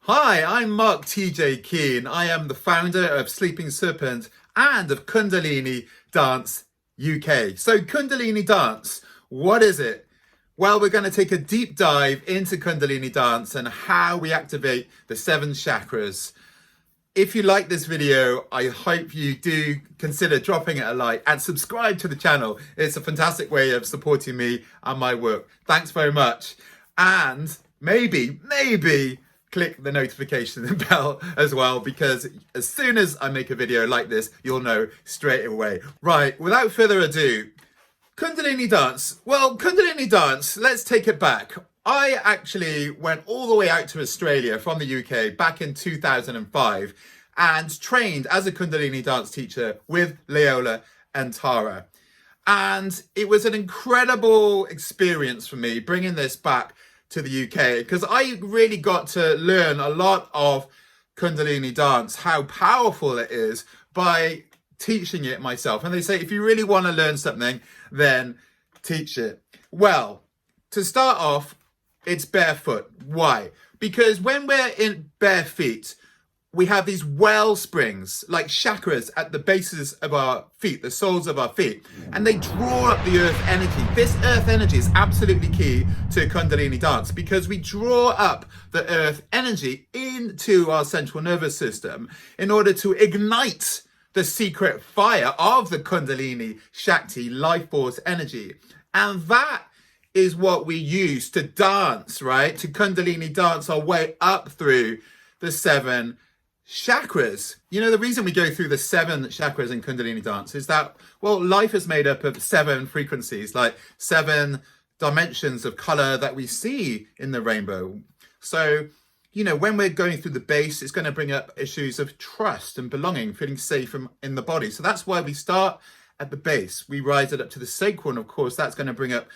Hi, I'm Mark T.J Keane. I am the founder of Sleeping Serpent and of Kundalini Dance UK. So Kundalini Dance, what is it? Well, we're going to take a deep dive into Kundalini Dance and how we activate the 7 chakras. If you like this video, I hope you do consider dropping it a like and subscribe to the channel. It's a fantastic way of supporting me and my work. Thanks very much. And maybe click the notification bell as well, because as soon as I make a video like this, you'll know straight away. Right, without further ado, Kundalini Dance. Well, Kundalini Dance, let's take it back. I actually went all the way out to Australia from the UK back in 2005 and trained as a Kundalini dance teacher with Leola and Tara. And it was an incredible experience for me bringing this back to the UK, because I really got to learn a lot of Kundalini dance, how powerful it is, by teaching it myself. And they say, if you really want to learn something, then teach it. Well, to start off, it's barefoot. Why? Because when we're in bare feet, we have these well springs, like chakras at the bases of our feet, the soles of our feet, and they draw up the earth energy. This earth energy is absolutely key to Kundalini dance, because we draw up the earth energy into our central nervous system in order to ignite the secret fire of the Kundalini Shakti life force energy. And that is what we use to dance, right? To Kundalini dance our way up through the 7 chakras. You know, the reason we go through the 7 chakras in Kundalini dance is that, well, life is made up of 7 frequencies, like 7 dimensions of color that we see in the rainbow. So, you know, when we're going through the base, it's going to bring up issues of trust and belonging, feeling safe in the body. So that's why we start at the base. We rise it up to the sacral, and of course, that's going to bring up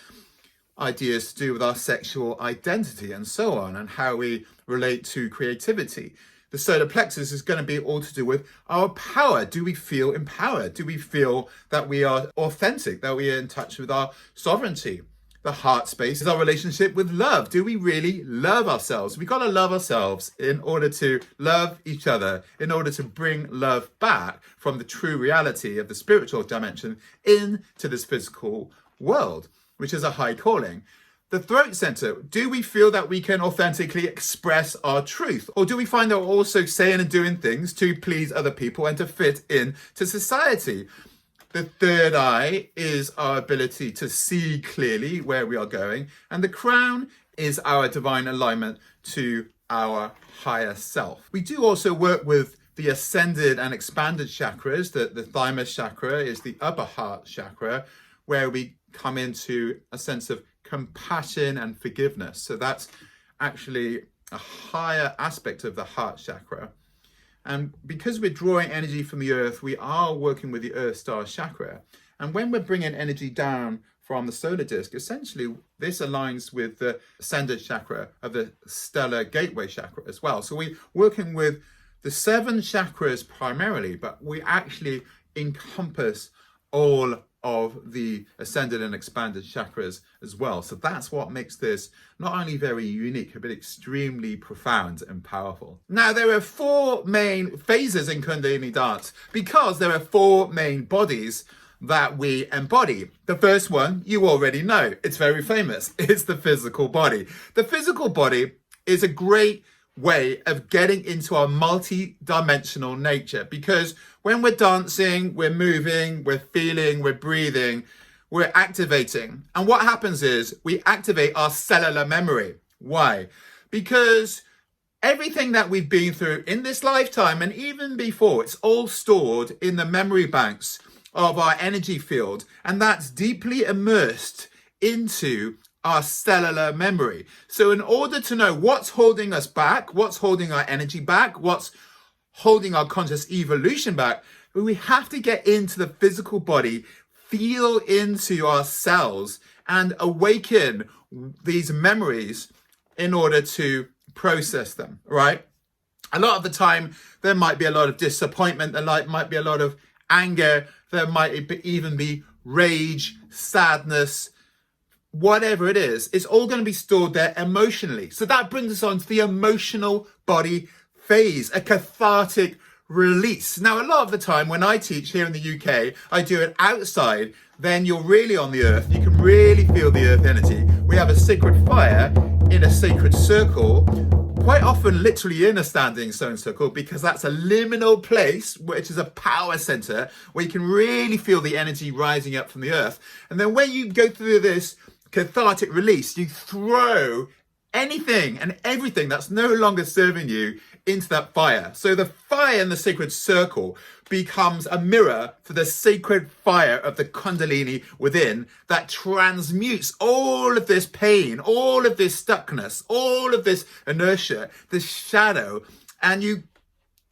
ideas to do with our sexual identity and so on, and how we relate to creativity. The solar plexus is going to be all to do with our power. Do we feel empowered? Do we feel that we are authentic, that we are in touch with our sovereignty? The heart space is our relationship with love. Do we really love ourselves? We've got to love ourselves in order to love each other, in order to bring love back from the true reality of the spiritual dimension into this physical world, which is a high calling. The throat center, do we feel that we can authentically express our truth? Or do we find that we're also saying and doing things to please other people and to fit into society? The third eye is our ability to see clearly where we are going. And the crown is our divine alignment to our higher self. We do also work with the ascended and expanded chakras. The thymus chakra is the upper heart chakra, where we come into a sense of compassion and forgiveness. So that's actually a higher aspect of the heart chakra. And because we're drawing energy from the earth, we are working with the earth star chakra. And when we're bringing energy down from the solar disk, essentially this aligns with the ascended chakra of the stellar gateway chakra as well. So we're working with the 7 chakras primarily, but we actually encompass all of the ascended and expanded chakras as well. So that's what makes this not only very unique, but extremely profound and powerful. Now, there are 4 main phases in Kundalini dance, because there are 4 main bodies that we embody. The first one, you already know, it's very famous. It's the physical body. The physical body is a great way of getting into our multi-dimensional nature, because when we're dancing, we're moving, we're feeling, we're breathing, we're activating. And what happens is we activate our cellular memory. Why? Because everything that we've been through in this lifetime and even before, it's all stored in the memory banks of our energy field, and that's deeply immersed into our cellular memory. So in order to know what's holding us back, what's holding our energy back, what's holding our conscious evolution back, we have to get into the physical body, feel into our cells, and awaken these memories in order to process them, right? A lot of the time, there might be a lot of disappointment, there might be a lot of anger, there might even be rage, sadness, whatever it is, it's all going to be stored there emotionally. So that brings us on to the emotional body phase, a cathartic release. Now, a lot of the time when I teach here in the UK, I do it outside. Then you're really on the earth. You can really feel the earth energy. We have a sacred fire in a sacred circle, quite often literally in a standing stone circle, because that's a liminal place, which is a power center where you can really feel the energy rising up from the earth. And then when you go through this cathartic release, you throw anything and everything that's no longer serving you into that fire. So the fire in the sacred circle becomes a mirror for the sacred fire of the Kundalini within that transmutes all of this pain, all of this stuckness, all of this inertia, this shadow, and you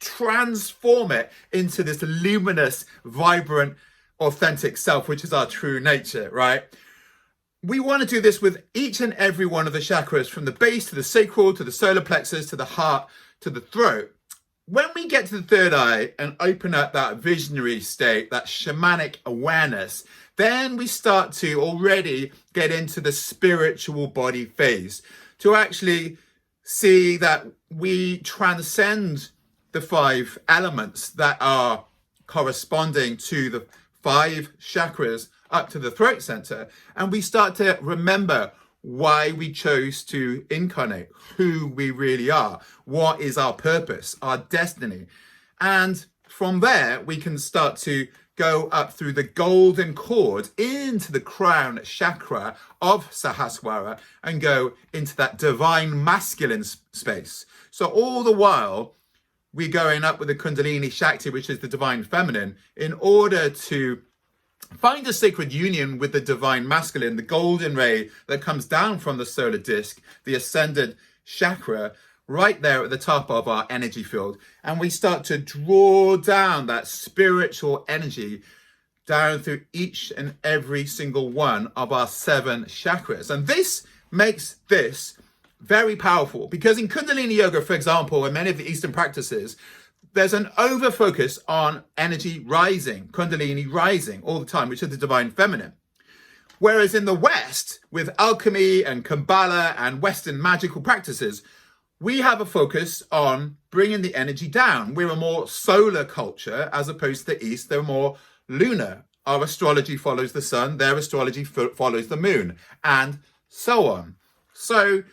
transform it into this luminous, vibrant, authentic self, which is our true nature, right? We want to do this with each and every one of the chakras, from the base to the sacral, to the solar plexus, to the heart, to the throat. When we get to the third eye and open up that visionary state, that shamanic awareness, then we start to already get into the spiritual body phase, to actually see that we transcend the 5 elements that are corresponding to the 5 chakras up to the throat center, and we start to remember why we chose to incarnate, who we really are, what is our purpose, our destiny. And from there, we can start to go up through the golden cord into the crown chakra of Sahasrara and go into that divine masculine space. So all the while, we're going up with the Kundalini Shakti, which is the divine feminine, in order to find a sacred union with the divine masculine, the golden ray that comes down from the solar disc, the ascended chakra, right there at the top of our energy field. And we start to draw down that spiritual energy down through each and every single one of our 7 chakras. And this makes this very powerful, because in Kundalini Yoga, for example, and many of the Eastern practices, there's an over focus on energy rising, Kundalini rising all the time, which is the divine feminine. Whereas in the West, with alchemy and Kabbalah and Western magical practices, we have a focus on bringing the energy down. We're a more solar culture as opposed to the East. They're more lunar. Our astrology follows the sun, their astrology follows the moon, and so on. So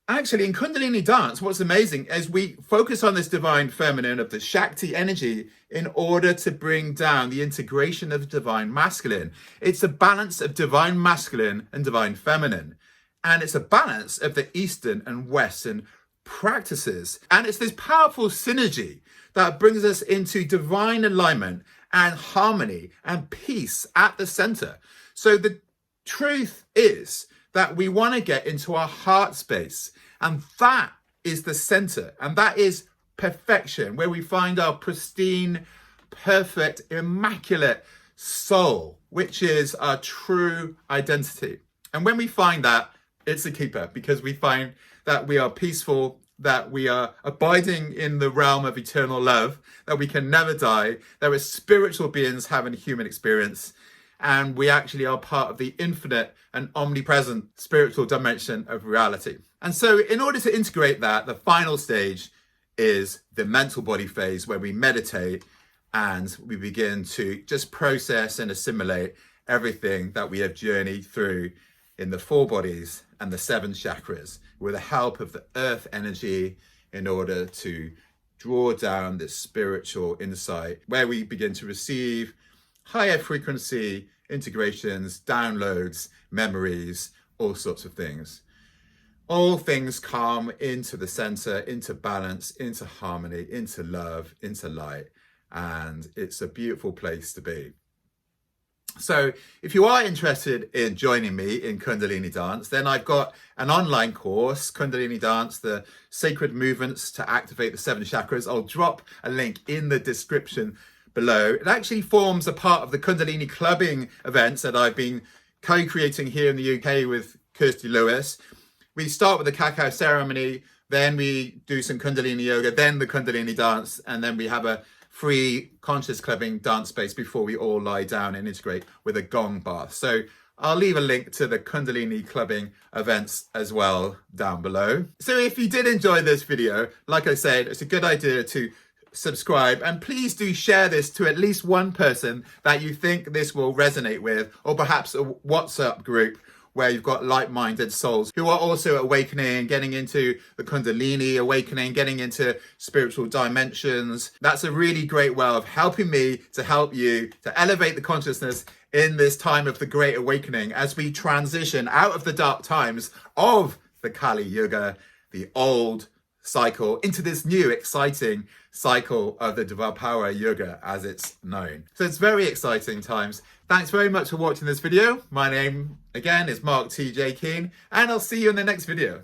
actually, in Kundalini dance, what's amazing is we focus on this divine feminine of the Shakti energy in order to bring down the integration of the divine masculine. It's a balance of divine masculine and divine feminine. And it's a balance of the Eastern and Western practices. And it's this powerful synergy that brings us into divine alignment and harmony and peace at the center. So the truth is that we want to get into our heart space. And that is the center. And that is perfection, where we find our pristine, perfect, immaculate soul, which is our true identity. And when we find that, it's a keeper, because we find that we are peaceful, that we are abiding in the realm of eternal love, that we can never die, that we're spiritual beings having a human experience, and we actually are part of the infinite and omnipresent spiritual dimension of reality. And so in order to integrate that, the final stage is the mental body phase, where we meditate and we begin to just process and assimilate everything that we have journeyed through in the 4 bodies and the 7 chakras, with the help of the earth energy, in order to draw down this spiritual insight, where we begin to receive higher frequency integrations, downloads, memories, all sorts of things. All things come into the center, into balance, into harmony, into love, into light. And it's a beautiful place to be. So if you are interested in joining me in Kundalini Dance, then I've got an online course, Kundalini Dance, the sacred movements to activate the 7 chakras. I'll drop a link in the description below. It actually forms a part of the Kundalini Clubbing events that I've been co-creating here in the UK with Kirsty Lewis. We start with the cacao ceremony, then we do some Kundalini yoga, then the Kundalini dance, and then we have a free conscious clubbing dance space before we all lie down and integrate with a gong bath. So I'll leave a link to the Kundalini Clubbing events as well down below. So if you did enjoy this video, like I said, it's a good idea to subscribe, and please do share this to at least one person that you think this will resonate with, or perhaps a WhatsApp group where you've got like-minded souls who are also awakening, getting into the Kundalini awakening, getting into spiritual dimensions. That's a really great way of helping me to help you to elevate the consciousness in this time of the Great Awakening as we transition out of the dark times of the Kali Yuga, the old cycle, into this new exciting cycle of the Dvapara Yuga as it's known. So it's very exciting times. Thanks very much for watching this video. My name again is Mark T.J Keane, and I'll see you in the next video.